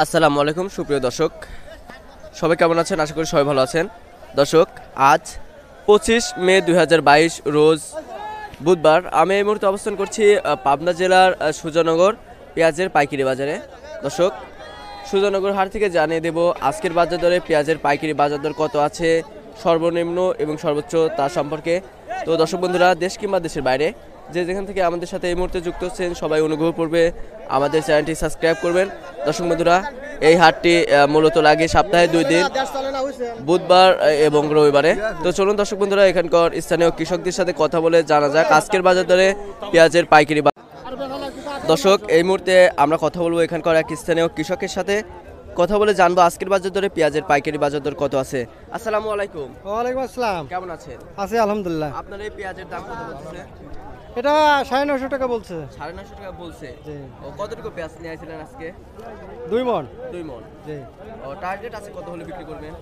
আসসালামু আলাইকুম সুপ্রিয় দর্শক, সবাই কেমন আছেন? আশা করি সবাই ভালো আছেন। দর্শক, আজ 25 মে 2022 রোজ বুধবার। আমি এই মুহূর্তে অবস্থান করছি পাবনা জেলার সুজানগর পেঁয়াজের পাইকারি বাজারে। দর্শক, সুজানগর হাট থেকে জানিয়ে দেব আজকের বাজার দরে পেঁয়াজের পাইকারি বাজার দর কত আছে, সর্বনিম্ন এবং সর্বোচ্চ তার সম্পর্কে। তো দর্শক বন্ধুরা, দেশ কিংবা দেশের বাইরে যে যেখান থেকে আমাদের সাথে এই মুহূর্তে যুক্ত হচ্ছেন, সবাই অনুগ্রহ করবে আমাদের চ্যানেলটি সাবস্ক্রাইব করবেন। দর্শক বন্ধুরা, এই হাটটি মূলত লাগে সপ্তাহে 2 দিন, বুধবার এবং রবিবারে। তো চলুন দর্শক বন্ধুরা, এখানকার স্থানীয় কৃষকদের সাথে কথা বলে জানা যাক আজকের বাজার দরে পেঁয়াজের পাইকারি। দর্শক, এই মুহূর্তে আমরা কথা বলবো এখানকার এক স্থানীয় কৃষকের সাথে, কথা বলে জানবো আজকের বাজার দরে পেঁয়াজের পাইকারি বাজার দর কত আছে। আসসালামু আলাইকুম। ওয়ালাইকুম আসসালাম। কেমন আছেন? আছি আলহামদুলিল্লাহ। আপনার এই পেঁয়াজের দাম কত বলছে? এটা 950 টাকা বলছে। 950 টাকা বলছে। জি। ও কতটুকু পেঁয়াজ নিয়ে আসছিলেন আজকে? 2 মণ। 2 মণ। জি। ও টার্গেট আছে কত হলে বিক্রি করবেন?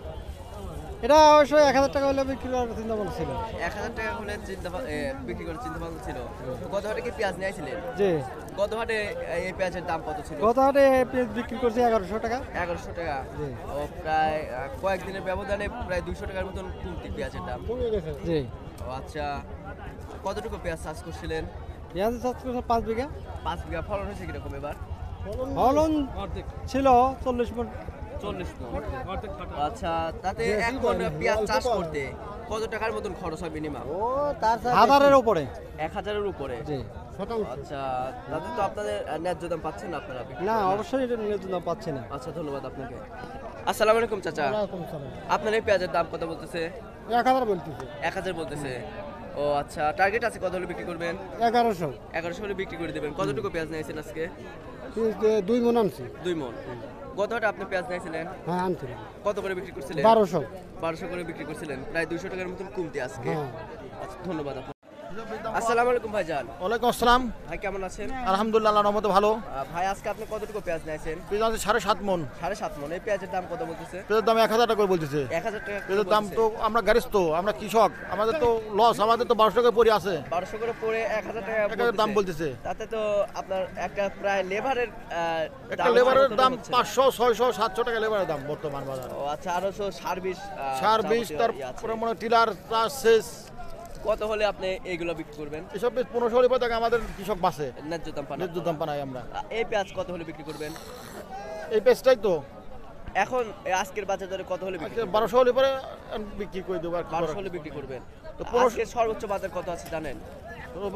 এটা অবশ্যই 1000 টাকা হলে বিক্রি করার চিন্তা ভাবনা ছিল। 1000 টাকা হলে বিক্রি করার চিন্তা ভাবনা ছিল। তো গত হাটে কি পেঁয়াজ নিয়ে আসছিলেন? জি। গত হাটে এই পেঁয়াজের দাম কত ছিল? গত হাটে পেঁয়াজ বিক্রি করছে 1100 টাকা। 1100 টাকা। জি। ও প্রায় কয়েকদিনের ব্যবধানে প্রায় 200 টাকার মতন কমতি পেঁয়াজের দাম। জি। ও আচ্ছা, কতটুকু পেঁয়াজ চাষ করছিলেন? পেঁয়াজ চাষ করছে 5 বিঘা। 5 বিঘা। ফলন হয়েছে কিরকম এবার? ফলন ছিল 40 মণ। 40 মণ। আচ্ছা, তাতে এক মণ পেঁয়াজ চাষ করতে কত টাকার মতন খরচ হয় মিনিমাম? ও তার 1000-এর উপরে। 1000-এর উপরে। জি। আচ্ছা, তাতে তো আপনাদের ন্যায্য দাম পাচ্ছেন না আপনারা? না, অবশ্যই এটা ন্যায্য দাম পাচ্ছে না। আচ্ছা, ধন্যবাদ আপনাকে। আসসালামু আলাইকুম চাচা। ওয়ালাইকুম সালাম। আপনার এই পেঁয়াজের দাম কত বলতেছে? 1000 বলতেছে। 1000 বলতেছে। ও আচ্ছা, টার্গেট আছে কত হলে বিক্রি করবেন? 1100। 1100 হলে বিক্রি করে দেবেন। কতটুকু পেঁয়াজ নিয়েছেন আজকে? 2 মণ আনছি। 2 মণ। গত হাটে আপনি পেঁয়াজ নিয়েছিলেন? হ্যাঁ, আনছি। কত করে বিক্রি করছিলেন? 1200। 1200 করে বিক্রি করছিলেন। প্রায় 200 টাকার মতন কমতি আজকে। হ্যাঁ। আচ্ছা, ধন্যবাদ আপনাকে। আসসালামু আলাইকুম ভাইজান। ওয়ালাইকুম আসসালাম। ভাই কেমন আছেন? আলহামদুলিল্লাহ, আল্লাহর রহমতে ভালো। ভাই আজকে আপনি কতটুকু পেঁয়াজ নিয়েছেন? পেঁয়াজ আছে 7.5 মণ। 7.5 মণ। এই পেঁয়াজের দাম কত বলতেছে? পেঁয়াজের দাম 1000 টাকা করে বলতেছে। 1000 টাকা। পেঁয়াজের দাম তো আমরা গ্যারেস্ত, আমরা কৃষক, আমাদের তো লস, আমাদের তো 1200 টাকা পড়ে আছে। 1200 করে পড়ে 1000 টাকা 1000 দাম বলতেছে। তাতে তো আপনার একটা প্রায় লেবারের একটা লেবারের দাম 500, 600, 700 টাকা লেবারের দাম বর্তমান বাজারে। ও আচ্ছা, আরো সার বিষ তারপরে মনে টিলার চাষ শেষ। কত হলে আপনি এইগুলো বিক্রি করবেন? এসব 1500 হলে টাকা আমাদের কৃষক বাঁচে, ন্যায্য দাম পান? ন্যায্য দাম পাই আমরা। এই পেঁয়াজ কত হলে বিক্রি করবেন? এই পেঁয়াজটাই তো এখন আজকের বাজার দরে কত হলে বিক্রি করবেন? 1200 হলে পরে বিক্রি করে দেবো। 1200 হলে বিক্রি করবেন। তো আজকে সর্বোচ্চ বাজার কত আছে জানেন?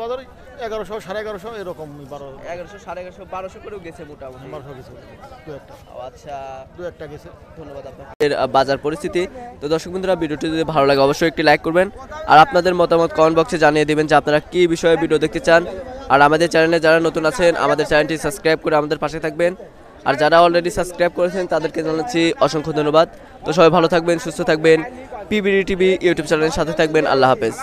বাজার 1100, 1150 এরকম। 1100, 1150, 1200 করেও গেছে মোটামুটি। 1200 গেছে দু একটা। আচ্ছা, দু একটা গেছে। ধন্যবাদ আপনাদের। বাজার পরিস্থিতি। তো দর্শক বন্ধুরা, ভিডিওটি যদি ভালো লাগে অবশ্যই একটি লাইক করবেন, আর আপনাদের মতামত কমেন্ট বক্সে জানিয়ে দিবেন যে আপনারা কি বিষয়ে ভিডিও দেখতে চান। আর আমাদের চ্যানেলে যারা নতুন আছেন, আমাদের চ্যানেলটি সাবস্ক্রাইব করে আমাদের পাশে থাকবেন। আর যারা অলরেডি সাবস্ক্রাইব করেছেন তাদেরকে জানাচ্ছি অসংখ্য ধন্যবাদ। তো সবাই ভালো থাকবেন, সুস্থ থাকবেন, পিবিডি টিভি ইউটিউব চ্যানেলের সাথে থাকবেন। আল্লাহ হাফেজ।